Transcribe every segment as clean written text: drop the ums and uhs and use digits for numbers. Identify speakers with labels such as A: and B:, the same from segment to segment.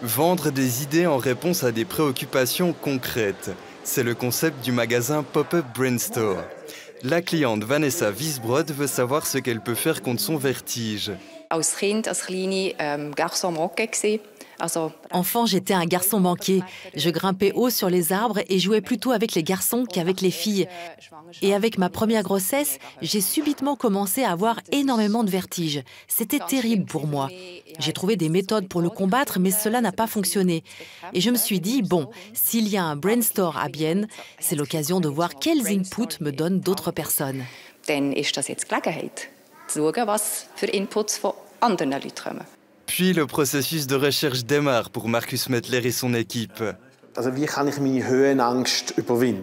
A: Vendre des idées en réponse à des préoccupations concrètes. C'est le concept du magasin Pop-up Brainstore. La cliente Vanessa Wiesbrod veut savoir ce qu'elle peut faire contre son vertige.
B: Enfant, j'étais un garçon manqué. Je grimpais haut sur les arbres et jouais plutôt avec les garçons qu'avec les filles. Et avec ma première grossesse, j'ai subitement commencé à avoir énormément de vertige. C'était terrible pour moi. J'ai trouvé des méthodes pour le combattre, mais cela n'a pas fonctionné. Et je me suis dit, bon, s'il y a un Brainstore à Bienne, c'est l'occasion de voir quels inputs me donnent d'autres personnes.
A: Puis le processus de recherche démarre pour Marcus Mettler et son équipe.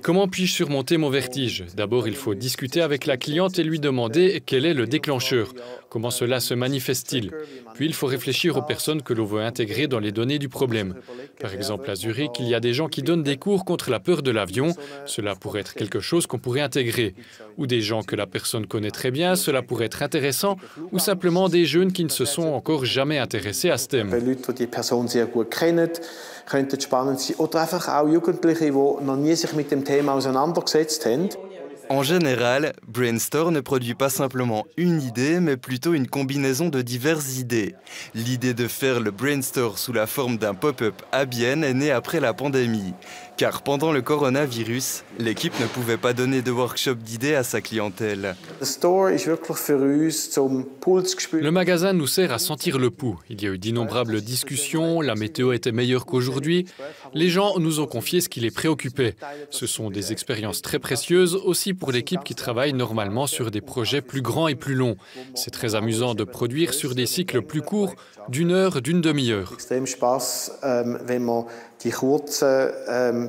C: Comment puis-je surmonter mon vertige? D'abord, il faut discuter avec la cliente et lui demander quel est le déclencheur. Comment cela se manifeste-t-il? Puis il faut réfléchir aux personnes que l'on veut intégrer dans les données du problème. Par exemple, à Zurich, il y a des gens qui donnent des cours contre la peur de l'avion. Cela pourrait être quelque chose qu'on pourrait intégrer. Ou des gens que la personne connaît très bien, cela pourrait être intéressant. Ou simplement des jeunes qui ne se sont encore jamais intéressés à ce thème.
D: Könnte spannend sein. Oder einfach auch Jugendliche, die noch nie sich mit dem Thema auseinandergesetzt haben.
A: En général, Brainstore ne produit pas simplement une idée, mais plutôt une combinaison de diverses idées. L'idée de faire le Brainstore sous la forme d'un pop-up à Bienne est née après la pandémie. Car pendant le coronavirus, l'équipe ne pouvait pas donner de workshop d'idées à sa clientèle.
C: Le magasin nous sert à sentir le pouls. Il y a eu d'innombrables discussions, la météo était meilleure qu'aujourd'hui. Les gens nous ont confié ce qui les préoccupait. Ce sont des expériences très précieuses, aussi pour l'équipe qui travaille normalement sur des projets plus grands et plus longs. C'est très amusant de produire sur des cycles plus courts, d'1 heure, d'une demi-heure.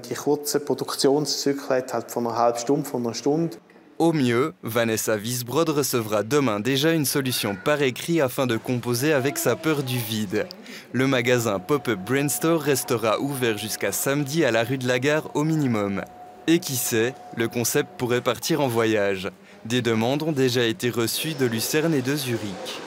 D: Die kurzen Produktionszyklen hat, halt von einer halben Stunde, von einer Stunde.
A: Au mieux, Vanessa Wiesbrod recevra demain déjà une solution par écrit afin de composer avec sa peur du vide. Le magasin Pop-up Brainstore restera ouvert jusqu'à samedi à la rue de la Gare au minimum. Et qui sait, le concept pourrait partir en voyage. Des demandes ont déjà été reçues de Lucerne et de Zurich.